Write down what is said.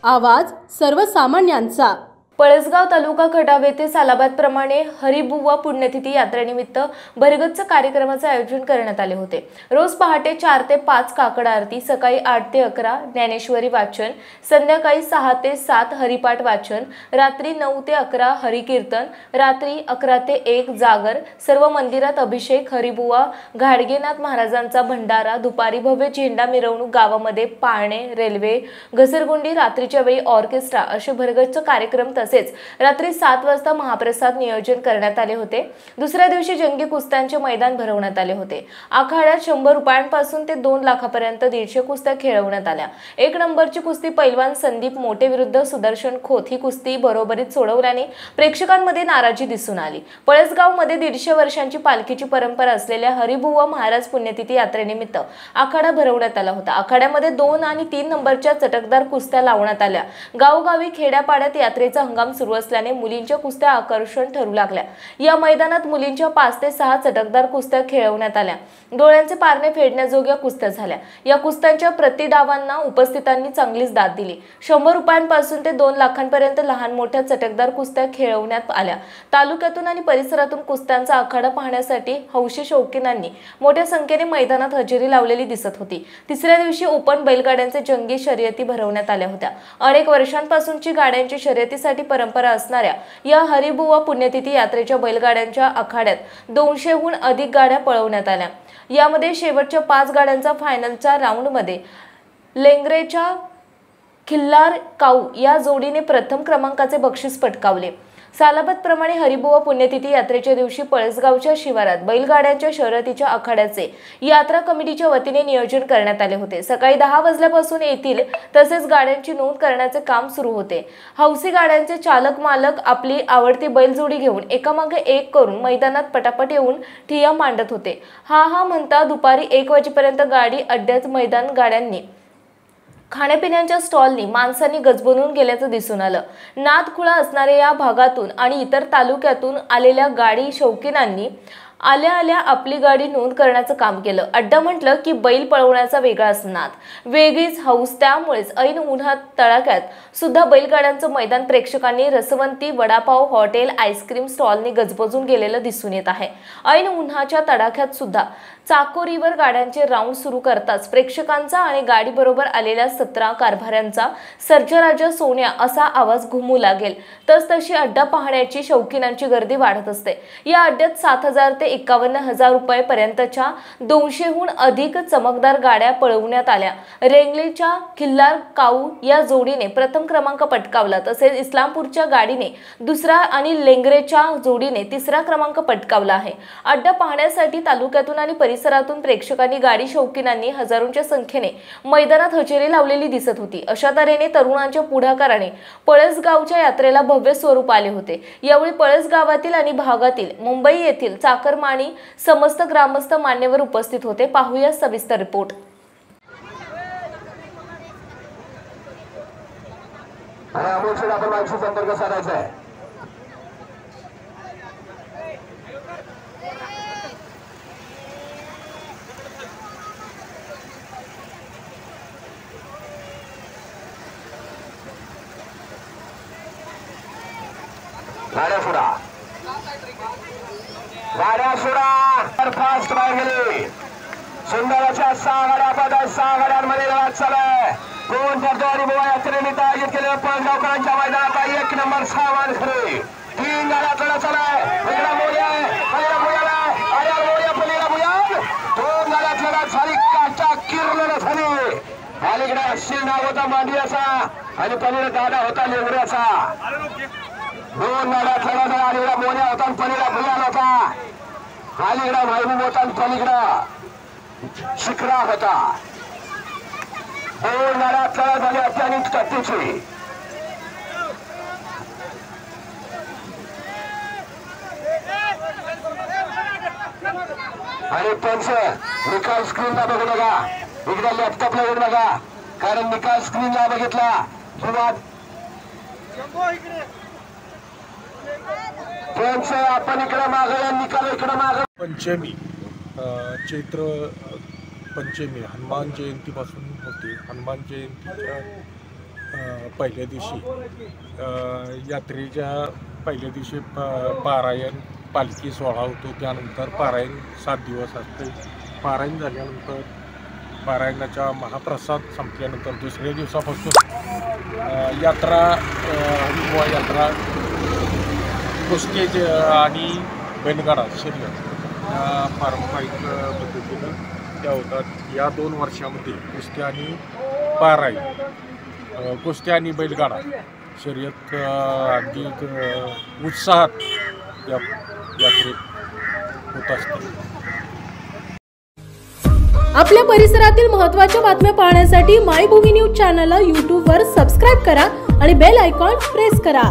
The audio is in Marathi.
आवाज सर्वसामान्यांचा। पळसगाव तालुका खटाव येथे सालाबादप्रमाणे हरिबुवा पुण्यतिथी यात्रेनिमित्त भरगच्च कार्यक्रमाचे आयोजन करण्यात आले होते। रोज पहाटे 4 ते 5 काकड आरती, सकाळी 8 ते 11 ज्ञानेश्वरी वाचन, संध्याकाळी 6 ते 7 हरिपाठ वाचन, रात्री 9 ते 11 हरिकीर्तन, रात्री 11 ते 1 जागर, सर्व मंदिरात अभिषेक, हरिबुवा घाडगेनाथ महाराजांचा भंडारा, दुपारी भव्य झेंडा मिरवणूक, गावामध्ये पाळणे, रेल्वे, घसरगुंडी, रात्रीच्या वेळी ऑर्केस्ट्रा असे भरगच्च कार्यक्रम तसेच रात्री 7 वाजता महाप्रसाद नियोजन करण्यात आले होते। दुसऱ्या दिवशी जंगी कुस्त्यांचे मैदान भरवण्यात आले होते। आखाड्यात 100 रुपयांपासून ते 2 लाखापर्यंत 150 कुस्त्या खेळवण्यात आल्या। 1 नंबरची कुस्ती पैलवान संदीप मोठे विरुद्ध सुदर्शन खोत ही कुस्ती बरोबरीत सोडवल्याने प्रेक्षकांमध्ये नाराजी दिसून आली। पळसगावमध्ये 150 वर्षांची पालखीची परंपरा असलेल्या हरिबुवा महाराज पुण्यतिथी यात्रेनिमित्त आखाडा भरवण्यात आला होता। आखाड्यामध्ये 2 आणि 3 नंबरच्या चटकदार कुस्त्या लावण्यात आल्या। गावोगावी खेड्यापाड्यात यात्रेचा हंगाम सुरू असल्याने मुलींच्या कुस्त्या आकर्षण ठरू लागल्या। या मैदानात मुलींच्या 5 ते 6 चटकदार कुस्त्या खेळवण्यात आल्या। डोळ्यांचे पारणे फेडण्याजोग्या कुस्त्या झाल्या। या कुस्त्यांच्या प्रतिडावांना उपस्थितांनी चांगलीच दाद दिली। 100 रुपयांपासून ते 2 लाखांपर्यंत लहान मोठ्या चटकदार कुस्त्या खेळवण्यात आल्या। तालुक्यातून आणि परिसरातून कुस्त्यांचा आखाडा पाहण्यासाठी हौशी शौकीनांनी मोठ्या संख्येने मैदानात हजेरी लावलेली दिसत होती। तिसऱ्या दिवशी ओपन बैलगाड्यांचे जंगी शर्यती भरवण्यात आल्या होत्या। अनेक वर्षांपासूनची गाड्यांची शर्यतीसाठी परंपरा असणाऱ्या या हरिबुवा पुण्यतिथी यात्रेच्या बैलगाड्यांच्या आखाड्यात 200हून अधिक गाड्या पळवण्यात आल्या। यामध्ये शेवटच्या 5 गाड्यांचा फायनलच्या राऊंडमध्ये लेंगरेच्या खिल्लार काऊ या जोडीने प्रथम क्रमांकाचे बक्षीस पटकावले। सालाबादप्रमाणे हरिबुवा पुण्यतिथी यात्रेच्या दिवशी पळसगावच्या शिवारात बैलगाड्यांच्या शर्यतीच्या आखाड्याचे यात्रा कमिटीच्या वतीने नियोजन करण्यात आले होते। सकाळी 10 वाजल्यापासून येथील तसेच गाड्यांची नोंद करण्याचे काम सुरू होते। हौसी गाड्यांचे चालक मालक आपली आवडती बैलजोडी घेऊन एकामागे एक करून मैदानात पटापट येऊन ठिय्या मांडत होते। हा म्हणता दुपारी 1 वाजेपर्यंत गाडी अड्ड्यात मैदान गाड्यांनी खाण्यापिण्याच्या स्टॉलनी माणसांनी गजबजून गेल्याचं दिसून आलं। नादखुळा असणाऱ्या या भागातून आणि इतर तालुक्यातून आलेल्या गाडी शौकीनांनी आल्या आपली गाडी नोंद करण्याचं काम केलं। अड्डा म्हटलं की बैल पळवण्याचा वेगळाच नाद, वेगळीच हौस। त्यामुळेच ऐन उन्हात तडाख्यात सुद्धा बैलगाड्यांचं मैदान प्रेक्षकांनी रसवंती, वडापाव, हॉटेल, आईस्क्रीम स्टॉलनी गजबजून गेलेलं दिसून येत आहे। ऐन उन्हाच्या तडाख्यात सुद्धा चाकोरीवर गाड्यांचे राऊंड सुरू करताच प्रेक्षकांचा आणि गाडी बरोबर आलेल्या 17 कारभाऱ्यांचा सर्जराजा सोन्या असा आवाज घुमू लागेल। तशी अड्डा पाहण्याची शौकीनांची गर्दी वाढत असते। या अड्ड्यात 7,000 ते 51,000 रुपयांपर्यंतच्या 200हून अधिक चमकदार गाड्या पळवण्यात आल्या। रेंगलेच्या खिल्लार काऊ या जोडीने प्रथम क्रमांक पटकावला, तसेच इस्लामपूरच्या गाडीने दुसरा आणि लेंगरेच्या जोडीने तिसरा क्रमांक पटकावला आहे। अड्डा पाहण्यासाठी तालुक्यातून आणि परिसरातून प्रेक्षकांनी, गाडी शौकीनांनी हजारोंच्या संख्येने मैदानात हजेरी लावलेली दिसत होती। अशा तऱ्हेने तरुणांच्या पुढाकाराने पळसगावच्या यात्रेला भव्य स्वरूप आले होते। यावेळी पळसगावातील आणि भागातील, मुंबई येथील चाकरमानी समस्त ग्रामस्थ मान्यवर उपस्थित होते। पाहूया सविस्तर रिपोर्ट। संपर्क साधायचा आहे। गाड्या सोडा फास्ट बाहेर गेली। सुंदराच्या 6 गाड्या पदा 6 गाड्यांमध्ये लढत चालू आहे। कोण ठरतो हरिबुवा यात्रेनिमित्त आयोजित केलेल्या पळसगावकरांच्या मैदानात 1 नंबर सामान खरे 3 गाड्या लढत चालू आहे। पहिला मोर्या आहे, पहिला मोर्याला आया मोर्या, पहिला मोर्या 2 गाड्यात लढत झाली, काटा किरलेला झाली। अलीकडे शिरनाव होता मांडव्याचा आणि पलीकडे दादा होता लेंगऱ्याचा। 2 गाड्यात लढत झाला। अलीकडे मोर्या होता आणि पलीकडे भुयाल होता। अलीकडे महबूब होता आणि पलीकडे शिखरा होता। 2 गाड्यात लढत झाली अत्याधिक कट्टीची। आणि त्यांचं निकाल स्क्रीनला बघू नका, एकदा लॅपटॉपला येऊ नका, कारण निकाल स्क्रीनला बघितला किंवा त्यांचं आपण इकडे मागे निकाल इकडे मागे। पंचमी चैत्र पंचमी हनुमान जयंतीपासून होते। हनुमान जयंतीच्या पहिल्या दिवशी यात्रेच्या पहिल्या दिवशी पारायण पालखी सोहळा होतो. त्यानंतर पारायण 7 दिवस असते. पारायण झाल्यानंतर पारायणाचा महाप्रसाद संपल्यानंतर दुसऱ्या दिवसापासून यात्रा हरिबुवा यात्रा कुस्ती आणि बैलगाडा शर्यत या पारंपरिक पद्धतीनं त्या होतात. या 2 वर्षामध्ये कुस्ती आणि पारायण कुस्ती आणि बैलगाडा शर्यत अगदी उत्साहात या यात्रेत होत असते. आपल्या परिसरातील महत्त्वाच्या बातम्या पाहण्यासाठी मायभूमी न्यूज चॅनलला यूट्यूबवर सबस्क्राईब करा आणि बेल आयकॉन प्रेस करा.